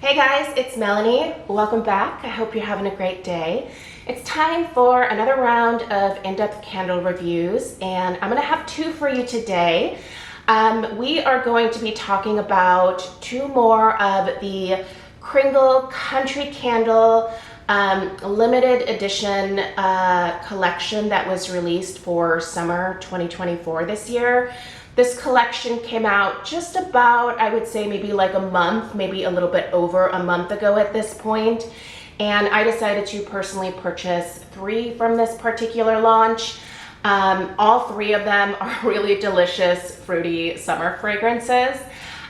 Hey guys, it's Melanie. Welcome back. I hope you're having a great day. It's time for another round of in-depth candle reviews, and I'm gonna have two for you today. We are going to be talking about two more of the Kringle Country Candle limited edition collection that was released for summer 2024 this year. This collection came out just about, I would say maybe like a month, maybe a little bit over a month ago at this point. And I decided to personally purchase 3 from this particular launch. All 3 of them are really delicious, fruity summer fragrances.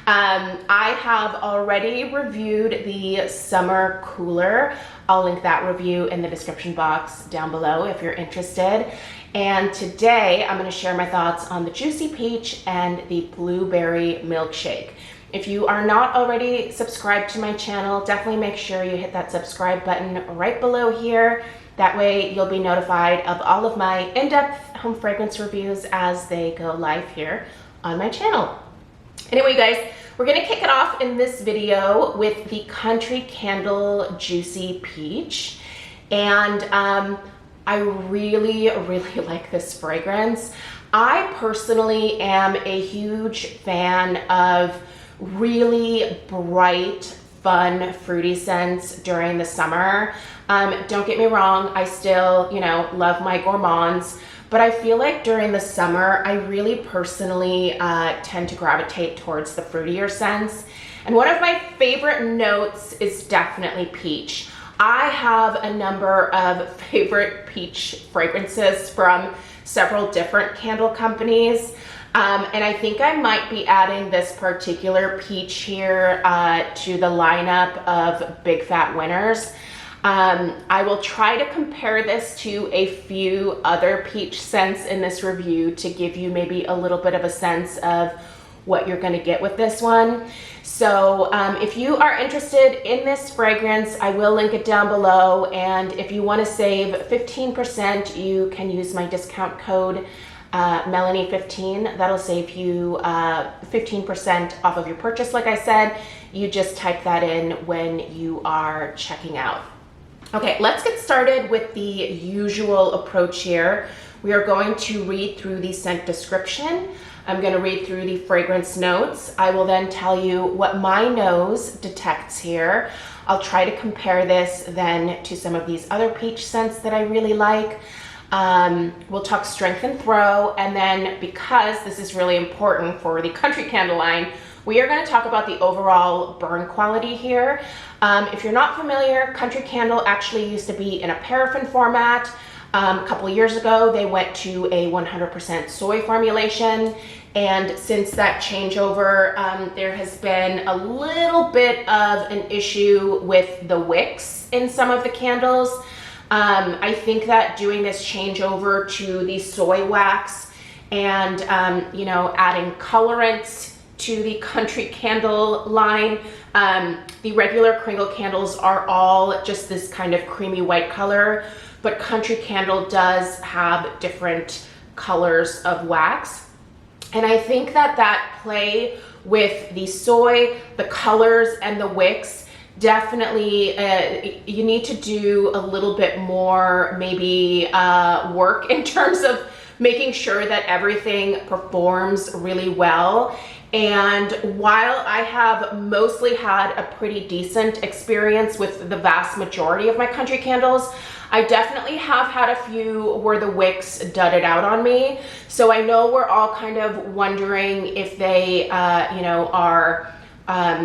I have already reviewed the Summer Cooler. I'll link that review in the description box down below if you're interested. And today I'm going to share my thoughts on the Juicy Peach and the Blueberry Milkshake. If you are not already subscribed to my channel, definitely make sure you hit that subscribe button right below here. That way you'll be notified of all of my in-depth home fragrance reviews as they go live here on my channel. Anyway, guys, we're going to kick it off in this video with the Country Candle Juicy Peach. And I really like this fragrance. I personally am a huge fan of really bright, fun, fruity scents during the summer. Don't get me wrong, I still, love my gourmands, but I feel like during the summer, I really personally tend to gravitate towards the fruitier scents. And one of my favorite notes is definitely peach. I have a number of favorite peach fragrances from several different candle companies. And I think I might be adding this particular peach here to the lineup of Big Fat Winners. I will try to compare this to a few other peach scents in this review to give you maybe a little bit of a sense of what you're going to get with this one. So if you are interested in this fragrance, I will link it down below. And if you want to save 15%, you can use my discount code Melanie15. That'll save you 15% off of your purchase. Like I said, you just type that in when you are checking out. Okay, let's get started with the usual approach here. We are going to read through the scent description. I'm going to read through the fragrance notes. I will then tell you what my nose detects here. I'll try to compare this then to some of these other peach scents that I really like. We'll talk strength and throw, and then because this is really important for the Country Candle line, we are going to talk about the overall burn quality here. If you're not familiar, Country Candle actually used to be in a paraffin format. A couple of years ago, they went to a 100% soy formulation, and since that changeover, there has been a little bit of an issue with the wicks in some of the candles. I think that doing this changeover to the soy wax and adding colorants to the Country Candle line, the regular Kringle candles are all just this kind of creamy white color, but Country Candle does have different colors of wax. And I think that play with the soy, the colors, and the wicks, definitely you need to do a little bit more maybe work in terms of making sure that everything performs really well. And while I have mostly had a pretty decent experience with the vast majority of my Country Candles, I definitely have had a few where the wicks dudded out on me. So I know we're all kind of wondering if they, are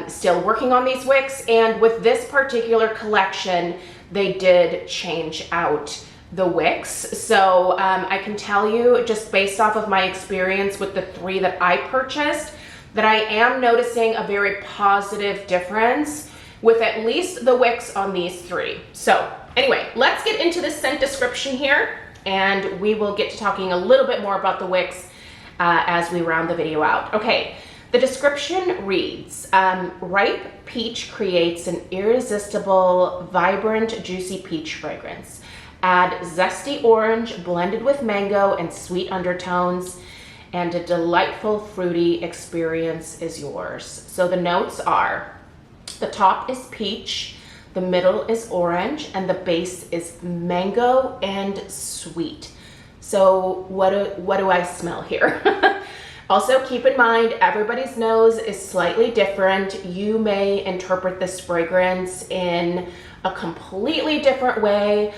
still working on these wicks. And with this particular collection, they did change out the wicks. So I can tell you, just based off of my experience with the 3 that I purchased, that I am noticing a very positive difference with at least the wicks on these 3. So anyway, let's get into the scent description here, and we will get to talking a little bit more about the wicks as we round the video out. Okay, the description reads, ripe peach creates an irresistible, vibrant, juicy peach fragrance. Add zesty orange blended with mango and sweet undertones, and a delightful fruity experience is yours. So the notes are The top is peach, the middle is orange, and the base is mango and sweet. So what do I smell here? Also, keep in mind, everybody's nose is slightly different. You may interpret this fragrance in a completely different way.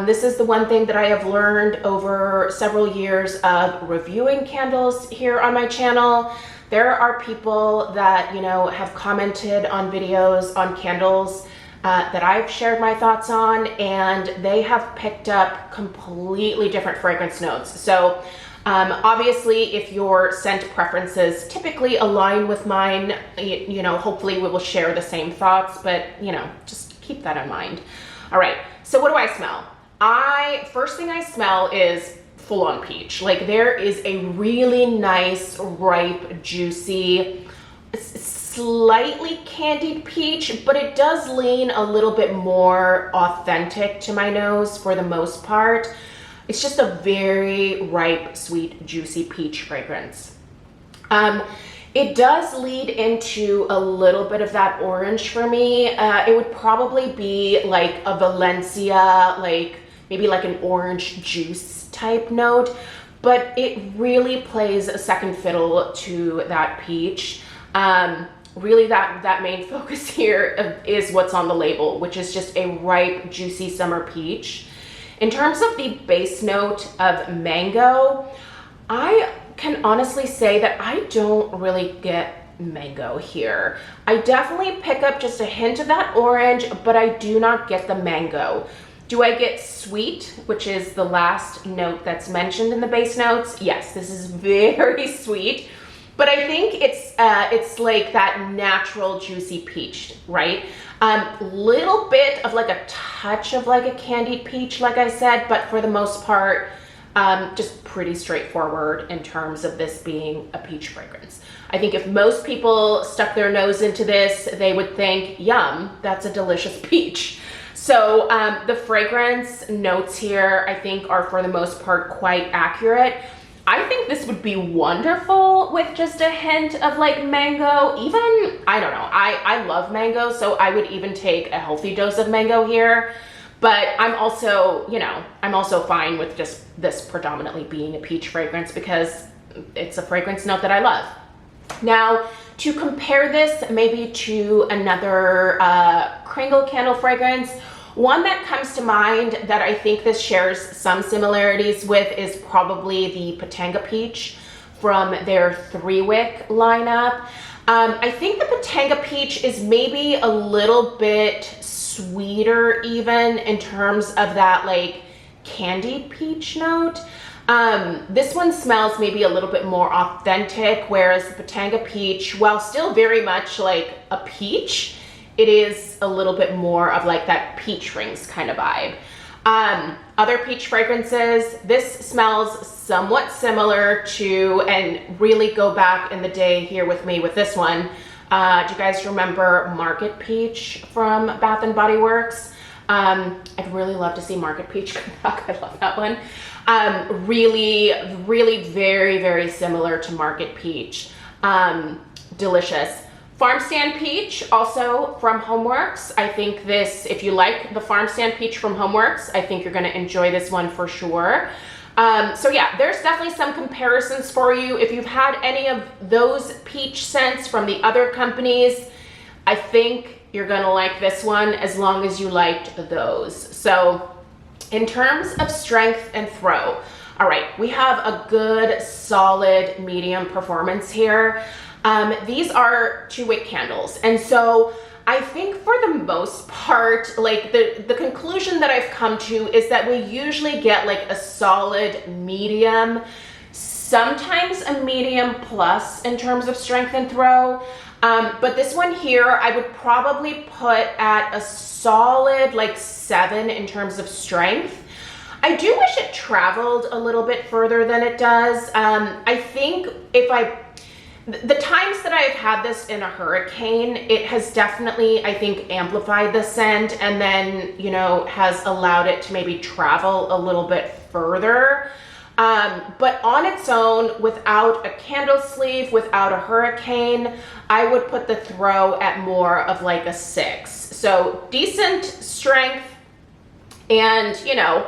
This is the one thing that I have learned over several years of reviewing candles here on my channel. There are people that, you know, have commented on videos on candles that I've shared my thoughts on, and they have picked up completely different fragrance notes. So obviously, if your scent preferences typically align with mine, you know, hopefully we will share the same thoughts, but, you know, just keep that in mind. All right, so what do I smell? First thing I smell is full-on peach. Like, there is a really nice, ripe, juicy, slightly candied peach, but it does lean a little bit more authentic to my nose for the most part. It's just a very ripe, sweet, juicy peach fragrance. It does lead into a little bit of that orange for me. It would probably be like a Valencia, like maybe like an orange juice type note, but it really plays a second fiddle to that peach. Really that main focus here is what's on the label, which is just a ripe, juicy summer peach. In terms of the base note of mango, I can honestly say that I don't really get mango here. I definitely pick up just a hint of that orange, but I do not get the mango. Do I get sweet, which is the last note that's mentioned in the base notes? Yes, this is very sweet, but I think it's like that natural juicy peach, right? Little bit of like a touch of like a candied peach, like I said, but for the most part, just pretty straightforward in terms of this being a peach fragrance. I think if most people stuck their nose into this, they would think, yum, that's a delicious peach. So the fragrance notes here, I think, are for the most part quite accurate. I think this would be wonderful with just a hint of like mango. Even, I don't know, I love mango, so I would even take a healthy dose of mango here. But I'm also, you know, I'm also fine with just this predominantly being a peach fragrance because it's a fragrance note that I love. Now, to compare this maybe to another Kringle candle fragrance, one that comes to mind that I think this shares some similarities with is probably the Patanga Peach from their 3-wick lineup. I think the Patanga Peach is maybe a little bit sweeter even in terms of that like candied peach note. This one smells maybe a little bit more authentic, whereas the Patanga Peach, while still very much like a peach, it is a little bit more of like that peach rings kind of vibe. Other peach fragrances, this smells somewhat similar to, and really go back in the day here with me with this one. Do you guys remember Market Peach from Bath and Body Works? I'd really love to see Market Peach come back. I love that one. Really very, very similar to Market Peach. Delicious. Farm Stand Peach, also from Homeworks. I think this, if you like the Farm Stand Peach from Homeworks, I think you're gonna enjoy this one for sure. So yeah, there's definitely some comparisons for you. If you've had any of those peach scents from the other companies, I think you're gonna like this one as long as you liked those. So in terms of strength and throw, all right, we have a good, solid, medium performance here. These are 2-wick candles. And so I think for the most part, like the conclusion that I've come to is that we usually get like a solid medium, sometimes a medium plus in terms of strength and throw. But this one here, I would probably put at a solid like 7 in terms of strength. I do wish it traveled a little bit further than it does. I think the times that I've had this in a hurricane, it has definitely, I think, amplified the scent and then, you know, has allowed it to maybe travel a little bit further. But on its own, without a candle sleeve, without a hurricane, I would put the throw at more of like a 6. So decent strength and, you know,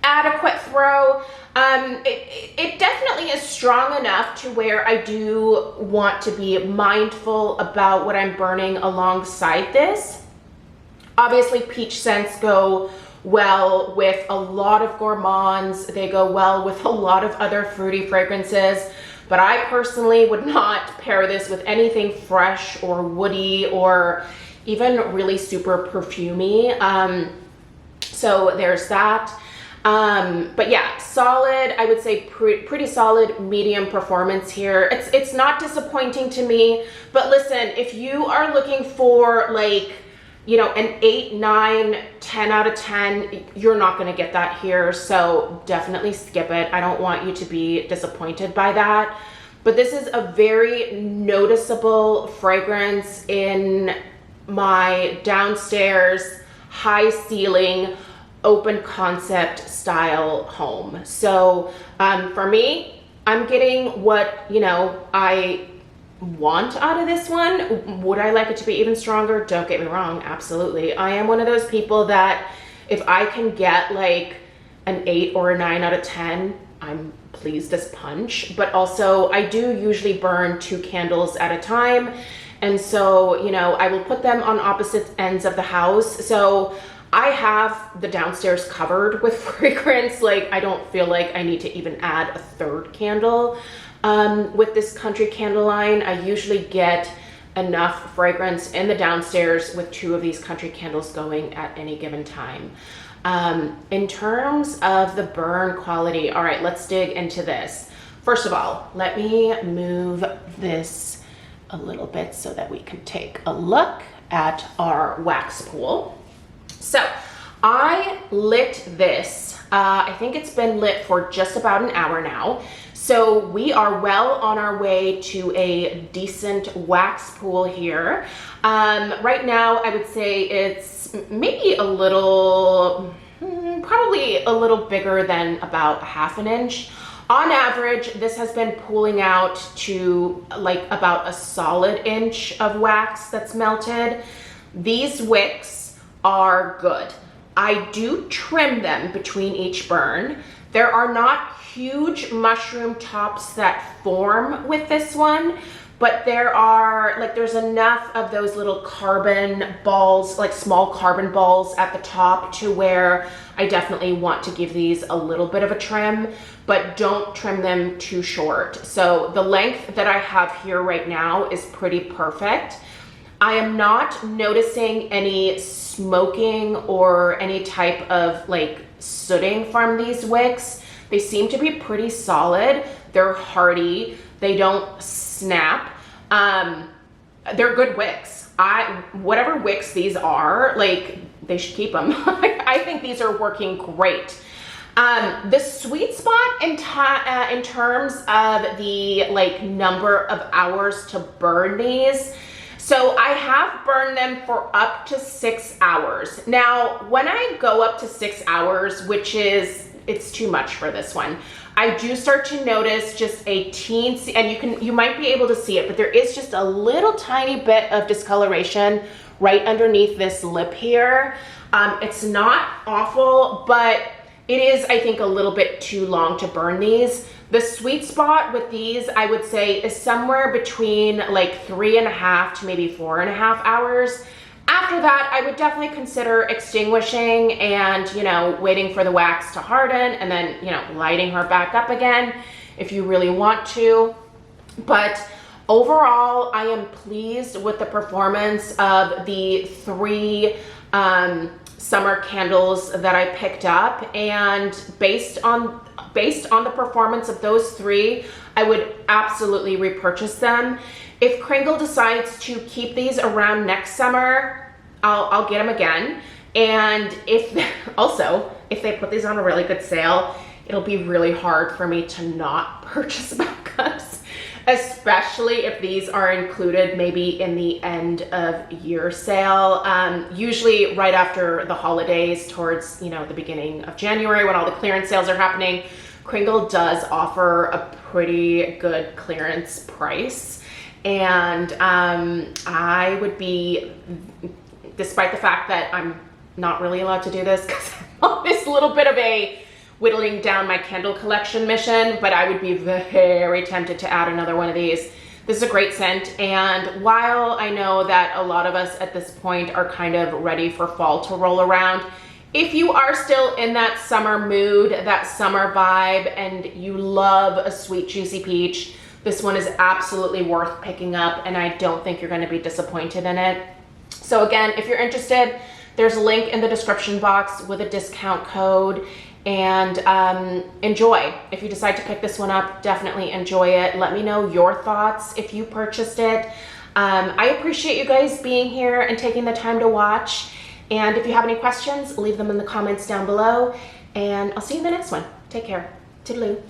adequate throw. It definitely is strong enough to where I do want to be mindful about what I'm burning alongside this. Obviously, peach scents go well with a lot of gourmands. They go well with a lot of other fruity fragrances, but I personally would not pair this with anything fresh or woody or even really super perfumey. So there's that. But yeah, solid, I would say pretty solid medium performance here. It's not disappointing to me, but listen, if you are looking for like, you know, an 8, 9, 10 out of 10, you're not going to get that here. So definitely skip it. I don't want you to be disappointed by that. But this is a very noticeable fragrance in my downstairs, high ceiling, open concept style home. So for me, I'm getting what, you know, I want out of this one. Would I like it to be even stronger? Don't get me wrong, absolutely. I am one of those people that if I can get like an 8 or a 9 out of 10, I'm pleased as punch. But also I do usually burn 2 candles at a time, and so, you know, I will put them on opposite ends of the house. So I have the downstairs covered with fragrance. Like, I don't feel like I need to even add a 3rd candle. With this country candle line, I usually get enough fragrance in the downstairs with 2 of these country candles going at any given time. In terms of the burn quality, all right, let's dig into this. First of all, let me move this a little bit so that we can take a look at our wax pool. So I lit this, I think it's been lit for just about an hour now. So we are well on our way to a decent wax pool here. Right now, I would say it's maybe a little, probably a little bigger than about 1/2 inch. On average, this has been pooling out to like about a solid inch of wax that's melted. These wicks are good. I do trim them between each burn. There are not huge mushroom tops that form with this one, but there's enough of those little carbon balls, like small carbon balls at the top, to where I definitely want to give these a little bit of a trim, but don't trim them too short. So the length that I have here right now is pretty perfect. I am not noticing any smoking or any type of like sooting from these wicks. They seem to be pretty solid. They're hardy. They don't snap. They're good wicks. Whatever wicks these are, like, they should keep them. I think these are working great. The sweet spot in terms of the like number of hours to burn these. So I have burned them for up to 6 hours. Now, when I go up to 6 hours, which is, it's too much for this one, I do start to notice just a teensy, and you might be able to see it, but there is just a little tiny bit of discoloration right underneath this lip here. It's not awful, but it is, I think, a little bit too long to burn these. The sweet spot with these, I would say, is somewhere between like 3.5 to maybe 4.5 hours. After that, I would definitely consider extinguishing and, you know, waiting for the wax to harden and then, you know, lighting her back up again if you really want to. But overall, I am pleased with the performance of the 3 summer candles that I picked up, and based on the performance of those 3, I would absolutely repurchase them. If Kringle decides to keep these around next summer, I'll get them again. And if they put these on a really good sale, it'll be really hard for me to not purchase backups, especially if these are included maybe in the end of year sale. Usually right after the holidays, towards, you know, the beginning of January, when all the clearance sales are happening. Kringle does offer a pretty good clearance price, and I would be, despite the fact that I'm not really allowed to do this because I'm on this little bit of a whittling down my candle collection mission, but I would be very tempted to add another one of these. This is a great scent, and while I know that a lot of us at this point are kind of ready for fall to roll around, if you are still in that summer mood, that summer vibe, and you love a sweet juicy peach, this one is absolutely worth picking up, and I don't think you're going to be disappointed in it. So again, if you're interested, there's a link in the description box with a discount code, and enjoy. If you decide to pick this one up, definitely enjoy it. Let me know your thoughts if you purchased it. I appreciate you guys being here and taking the time to watch. And if you have any questions, leave them in the comments down below. And I'll see you in the next one. Take care. Toodaloo.